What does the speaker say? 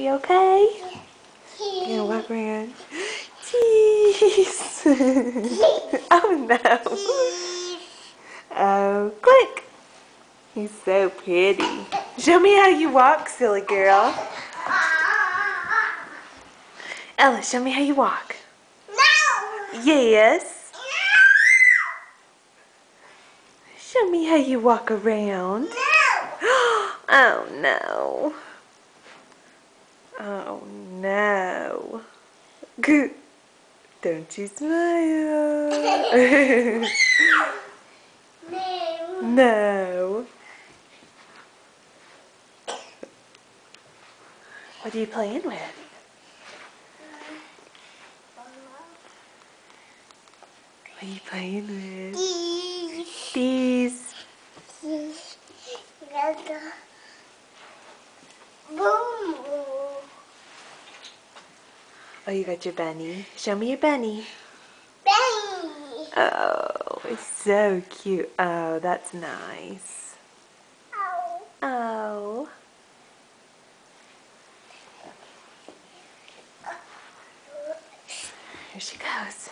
you okay? You gonna walk around? Jeez. Oh no. Oh, click. He's so pretty. Show me how you walk, silly girl. Ella, show me how you walk. No. Yes. No. Show me how you walk around. No. Oh no. Oh no. Good. Don't you smile. No. No. What are you playing with? What are you playing with? These. Boom. Oh, you got your bunny. Show me your bunny. Bang. Oh, it's so cute. Oh, that's nice. Ow. Oh. Here she goes.